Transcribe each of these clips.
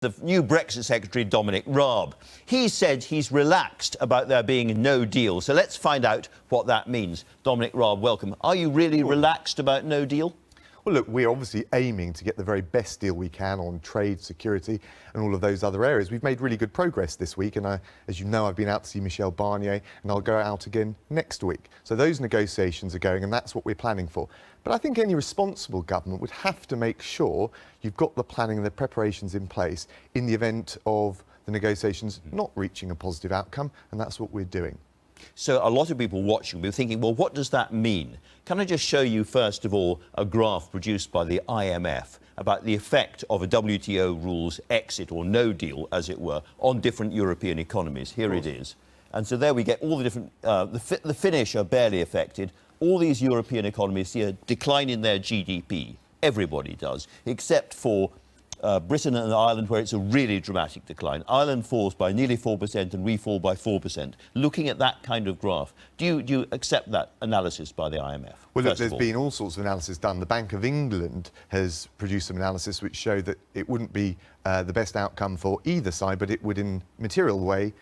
The new Brexit Secretary, Dominic Raab. He said he's relaxed about there being no deal. So let's find out what that means. Dominic Raab, welcome. Are you really relaxed about no deal? Well, look, we're obviously aiming to get the very best deal we can on trade, security and all of those other areas. We've made really good progress this week, and as you know, I've been out to see Michel Barnier, and I'll go out again next week. So those negotiations are going, and that's what we're planning for. But I think any responsible government would have to make sure you've got the planning and the preparations in place in the event of the negotiations not reaching a positive outcome, and that's what we're doing. So a lot of people watching will be thinking, well, what does that mean? Can I just show you, first of all, a graph produced by the IMF about the effect of a WTO rules exit, or no deal, as it were, on different European economies? Here it is. And so there we get all the different... the Finnish are barely affected. All these European economies see a decline in their GDP. Everybody does, except for Britain and Ireland, where it's a really dramatic decline. Ireland falls by nearly 4% and we fall by 4%. Looking at that kind of graph, do you accept that analysis by the IMF? Well, look, there's been all sorts of analysis done. The Bank of England has produced some analysis which show that it wouldn't be the best outcome for either side, but it would in material way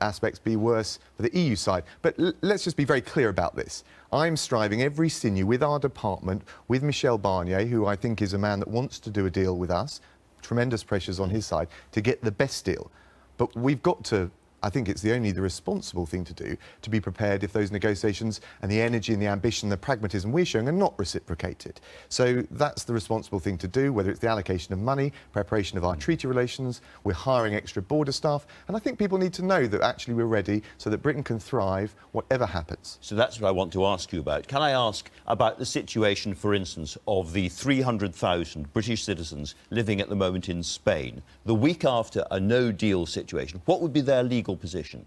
aspects be worse for the EU side. But let's just be very clear about this. I'm striving every sinew with our department, with Michel Barnier, who I think is a man that wants to do a deal with us. Tremendous pressures on his side to get the best deal. But we've got to, I think it's the responsible thing to do, to be prepared if those negotiations and the energy and the ambition, the pragmatism we're showing are not reciprocated. So that's the responsible thing to do, whether it's the allocation of money, preparation of our treaty relations, we're hiring extra border staff, and I think people need to know that actually we're ready so that Britain can thrive whatever happens. So that's what I want to ask you about. Can I ask about the situation, for instance, of the 300,000 British citizens living at the moment in Spain, the week after a no-deal situation? What would be their legal position?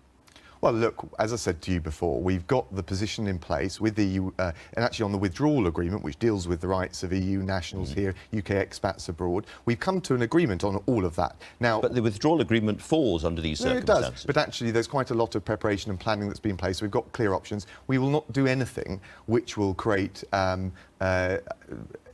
Well, look, as I said to you before, we've got the position in place with the EU, and actually on the withdrawal agreement, which deals with the rights of EU nationals here, UK expats abroad. We've come to an agreement on all of that. Now, but the withdrawal agreement falls under these circumstances. It does, but actually there's quite a lot of preparation and planning that's been in place. We've got clear options. We will not do anything which will create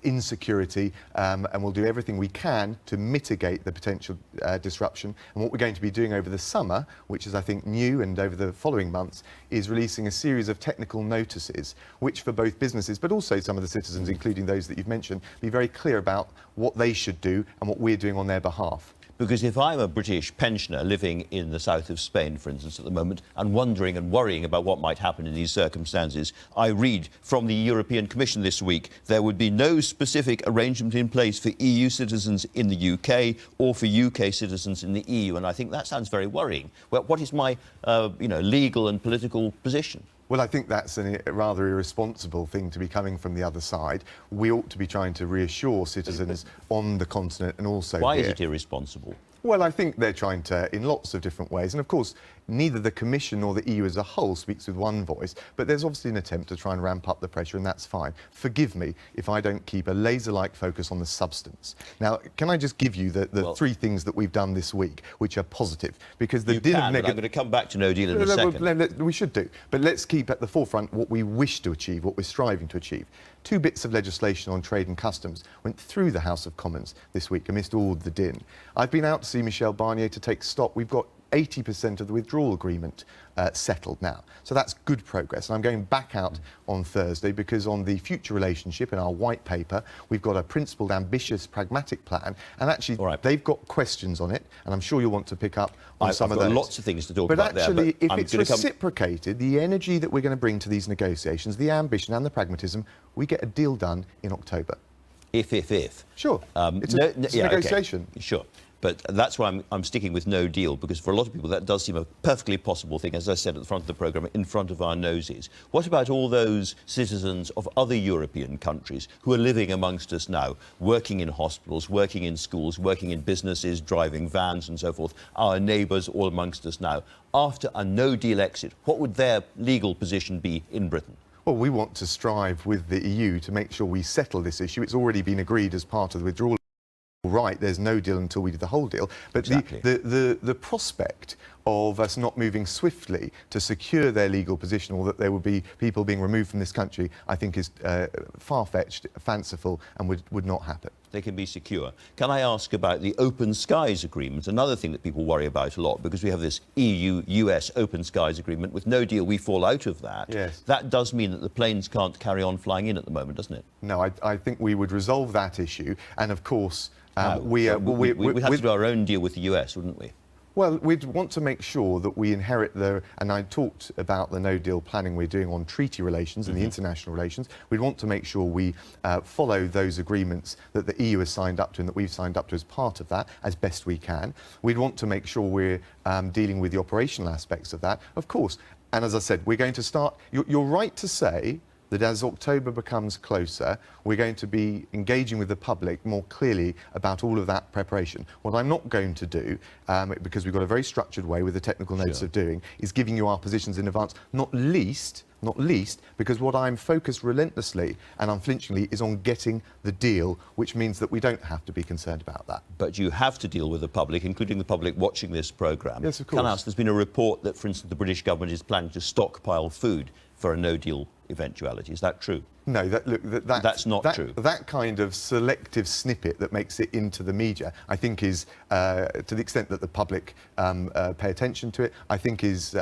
insecurity, and we'll do everything we can to mitigate the potential disruption. And what we're going to be doing over the summer, which is I think new, and over the following months, is releasing a series of technical notices which for both businesses but also some of the citizens, including those that you've mentioned, be very clear about what they should do and what we're doing on their behalf. Because if I'm a British pensioner living in the south of Spain, for instance, at the moment, and wondering and worrying about what might happen in these circumstances, I read from the European Commission this week there would be no specific arrangement in place for EU citizens in the UK or for UK citizens in the EU, and I think that sounds very worrying. Well, what is my, legal and political position? Well, I think that's a rather irresponsible thing to be coming from the other side. We ought to be trying to reassure citizens on the continent and also Why here. is it irresponsible? Well, I think they're trying to, in lots of different ways. And of course, neither the Commission nor the EU as a whole speaks with one voice, but there's obviously an attempt to try and ramp up the pressure, and that's fine. Forgive me if I don't keep a laser-like focus on the substance. Now, can I just give you the three things that we've done this week, which are positive? Because the deal I'm going to come back to no deal in a second. We should do. But let's keep at the forefront what we wish to achieve, what we're striving to achieve. Two bits of legislation on trade and customs went through the House of Commons this week amidst all the din. I've been out to see Michel Barnier to take stock. We've got 80% of the withdrawal agreement settled now. So that's good progress. And I'm going back out on Thursday because on the future relationship in our white paper, we've got a principled, ambitious, pragmatic plan. And actually, they've got questions on it. And I'm sure you'll want to pick up on some of those. I've got lots of things to talk about there. But actually, if it's reciprocated, the energy that we're going to bring to these negotiations, the ambition and the pragmatism, we get a deal done in October. If. Sure. It's a negotiation. Okay. Sure. But that's why I'm sticking with no deal, because for a lot of people that does seem a perfectly possible thing, as I said at the front of the programme, in front of our noses. What about all those citizens of other European countries who are living amongst us now, working in hospitals, working in schools, working in businesses, driving vans and so forth, our neighbours all amongst us now? After a no-deal exit, what would their legal position be in Britain? Well, we want to strive with the EU to make sure we settle this issue. It's already been agreed as part of the withdrawal. Right, there's no deal until we do the whole deal. But the prospect of us not moving swiftly to secure their legal position, or that there would be people being removed from this country, I think is far-fetched, fanciful, and would not happen. They can be secure. Can I ask about the Open Skies Agreement? Another thing that people worry about a lot, because we have this EU-US Open Skies Agreement. With no deal, we fall out of that. Yes. That does mean that the planes can't carry on flying in at the moment, doesn't it? No, I think we would resolve that issue, and of course we'd have to do our own deal with the US, wouldn't we? Well, we'd want to make sure that we inherit and I talked about the no-deal planning we're doing on treaty relations and the international relations. We'd want to make sure we follow those agreements that the EU has signed up to and that we've signed up to as part of that as best we can. We'd want to make sure we're dealing with the operational aspects of that, of course. And as I said, we're going to start... You're right to say that as October becomes closer, we're going to be engaging with the public more clearly about all of that preparation. What I'm not going to do, because we've got a very structured way with the technical notes of doing, is giving you our positions in advance, not least, because what I'm focused relentlessly and unflinchingly is on getting the deal, which means that we don't have to be concerned about that. But you have to deal with the public, including the public watching this programme. Yes, of course. Can I ask, there's been a report that, for instance, the British government is planning to stockpile food for a no-deal eventuality. Is that true? No, that's not true. That kind of selective snippet that makes it into the media, I think is, to the extent that the public pay attention to it, I think is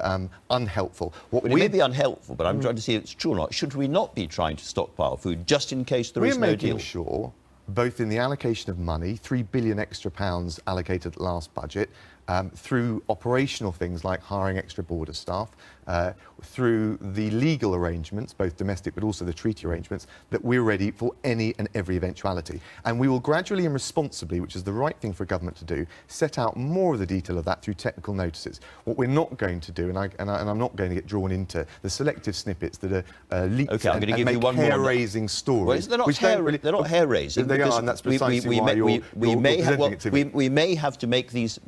unhelpful. It may be unhelpful, but I'm trying to see if it's true or not. Should we not be trying to stockpile food just in case there is no deal? We're making sure, both in the allocation of money, £3 billion extra allocated at last budget, through operational things like hiring extra border staff, through the legal arrangements, both domestic but also the treaty arrangements, that we're ready for any and every eventuality. And we will gradually and responsibly, which is the right thing for a government to do, set out more of the detail of that through technical notices. What we're not going to do, and I'm not going to get drawn into the selective snippets that are leaked and make hair-raising stories. Well, they're not hair-raising. They are, and that's precisely why you're presenting it to me. We may have to make these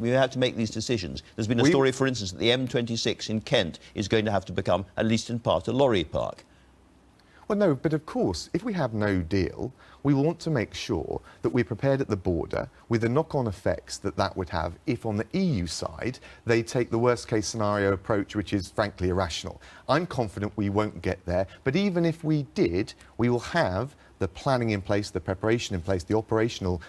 decisions. There's been a story, for instance, that the M26 in Kent is going to have to become, at least in part, a lorry park. Well, no, but of course, if we have no deal, we want to make sure that we're prepared at the border with the knock-on effects that would have if, on the EU side, they take the worst-case scenario approach, which is, frankly, irrational. I'm confident we won't get there, but even if we did, we will have the planning in place, the preparation in place, the operational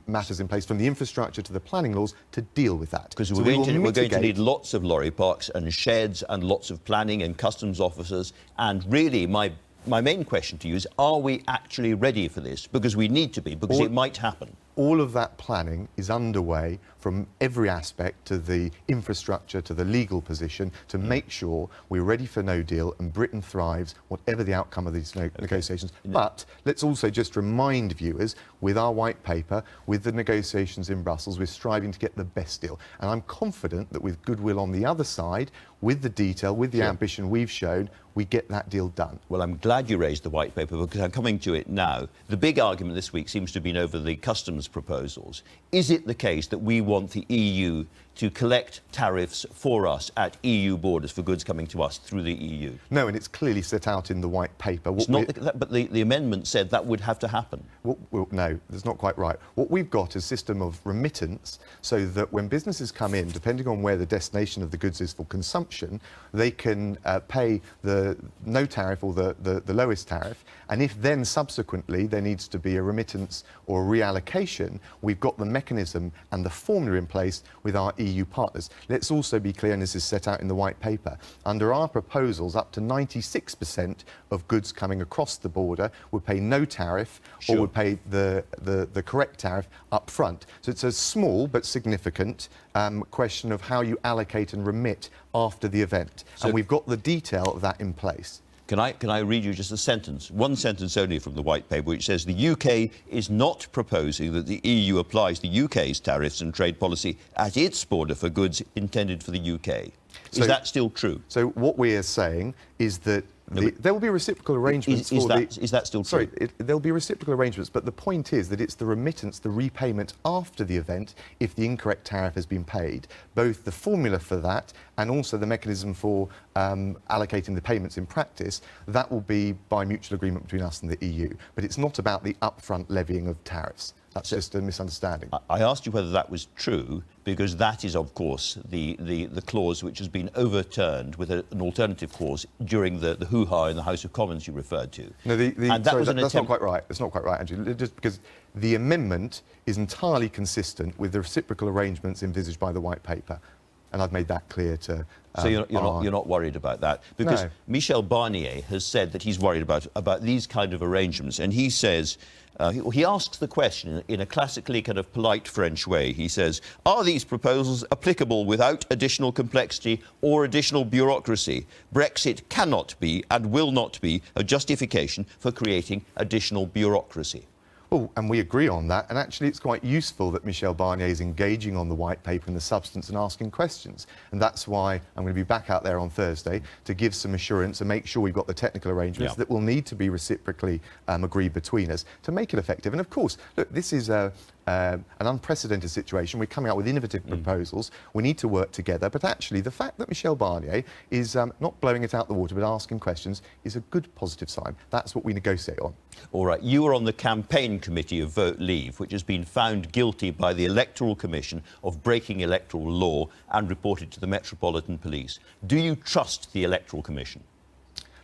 matters in place, from the infrastructure to the planning laws, to deal with that. Because we're going to need lots of lorry parks and sheds and lots of planning and customs officers. And really, my main question to you is, are we actually ready for this? Because we need to be, because it might happen. All of that planning is underway from every aspect, to the infrastructure, to the legal position, to make sure we're ready for no deal and Britain thrives, whatever the outcome of these negotiations. But let's also just remind viewers, with our white paper, with the negotiations in Brussels, we're striving to get the best deal. And I'm confident that with goodwill on the other side, with the detail, with the ambition we've shown, we get that deal done. Well, I'm glad you raised the white paper, because I'm coming to it now. The big argument this week seems to have been over the customs proposals. Is it the case that we want the EU to collect tariffs for us at EU borders for goods coming to us through the EU? No, and it's clearly set out in the white paper. But the amendment said that would have to happen. No, that's not quite right. What we've got is a system of remittance, so that when businesses come in, depending on where the destination of the goods is for consumption, they can pay the no tariff or the lowest tariff, and if then subsequently there needs to be a remittance or a reallocation, we've got the mechanism and the formula in place with our EU partners. Let's also be clear, and this is set out in the white paper, under our proposals, up to 96% of goods coming across the border would pay no tariff or would pay the correct tariff up front. So it's a small but significant question of how you allocate and remit after the event. And we've got the detail of that in place. Can I read you just a sentence, one sentence only from the white paper, which says the UK is not proposing that the EU applies the UK's tariffs and trade policy at its border for goods intended for the UK. Is that still true? So what we are saying is that there will be reciprocal arrangements. Is that still true? Sorry, there'll be reciprocal arrangements, but the point is that it's the remittance, the repayment after the event, if the incorrect tariff has been paid. Both the formula for that and also the mechanism for allocating the payments in practice, that will be by mutual agreement between us and the EU. But it's not about the upfront levying of tariffs. That's just a misunderstanding. I asked you whether that was true because that is, of course, the clause which has been overturned with an alternative clause during the hoo-ha in the House of Commons you referred to. No, that's not quite right. That's not quite right, Andrew. Just because the amendment is entirely consistent with the reciprocal arrangements envisaged by the White Paper. And I've made that clear to... So you're not worried about that? Because No. Michel Barnier has said that he's worried about these kind of arrangements. And he says, he asks the question in a classically kind of polite French way. He says, are these proposals applicable without additional complexity or additional bureaucracy? Brexit cannot be and will not be a justification for creating additional bureaucracy. Oh, and we agree on that. And actually, it's quite useful that Michel Barnier is engaging on the White Paper and the substance and asking questions. And that's why I'm going to be back out there on Thursday to give some assurance and make sure we've got the technical arrangements that will need to be reciprocally agreed between us to make it effective. And of course, look, this is an unprecedented situation. We're coming out with innovative proposals. We need to work together. But actually, the fact that Michel Barnier is not blowing it out the water but asking questions is a good positive sign. That's what we negotiate on. All right. You were on the campaign committee of Vote Leave, which has been found guilty by the Electoral Commission of breaking electoral law and reported to the Metropolitan Police. Do you trust the Electoral Commission?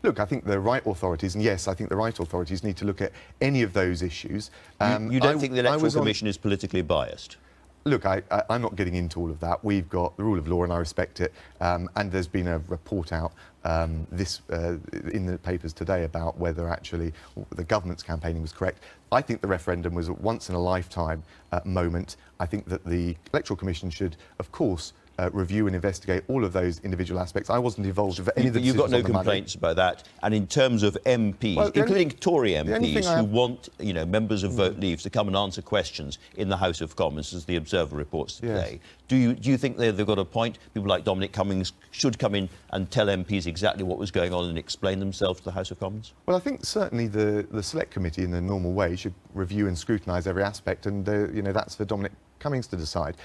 Look, I think the right authorities, and yes, I think the right authorities need to look at any of those issues. You don't think the Electoral Commission is politically biased? Look, I'm not getting into all of that. We've got the rule of law and I respect it. And there's been a report out in the papers today about whether actually the government's campaigning was correct. I think the referendum was a once-in-a-lifetime moment. I think that the Electoral Commission should, of course, review and investigate all of those individual aspects. I wasn't involved with any of the decisions. You've got no complaints about that. And in terms of MPs, including Tory MPs who want, members of Vote Leave to come and answer questions in the House of Commons, as the Observer reports today, do you think they've got a point? People like Dominic Cummings should come in and tell MPs exactly what was going on and explain themselves to the House of Commons? Well, I think certainly the Select Committee in the normal way should review and scrutinise every aspect, and that's for Dominic Cummings to decide.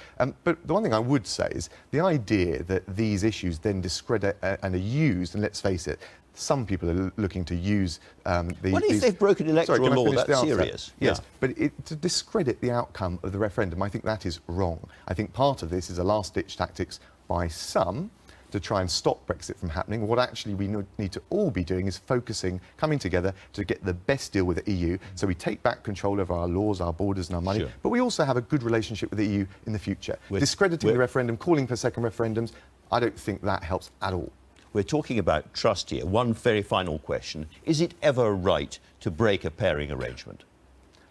But the one thing I would say is the idea that these issues then discredit and are used, and let's face it, some people are looking to use What if they've broken electoral law? That's serious. Yes, but to discredit the outcome of the referendum, I think that is wrong. I think part of this is a last-ditch tactics by some to try and stop Brexit from happening. What actually we need to all be doing is focusing, coming together to get the best deal with the EU, so we take back control of our laws, our borders and our money, but we also have a good relationship with the EU in the future. Discrediting the referendum, calling for second referendums, I don't think that helps at all. We're talking about trust here. One very final question. Is it ever right to break a pairing arrangement?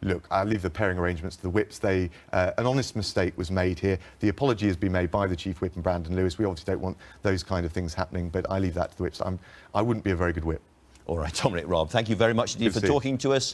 Look, I leave the pairing arrangements to the whips. An honest mistake was made here. The apology has been made by the Chief Whip and Brandon Lewis. We obviously don't want those kind of things happening, but I leave that to the whips. I wouldn't be a very good whip. All right, Dominic Raab, thank you very much indeed for talking to us.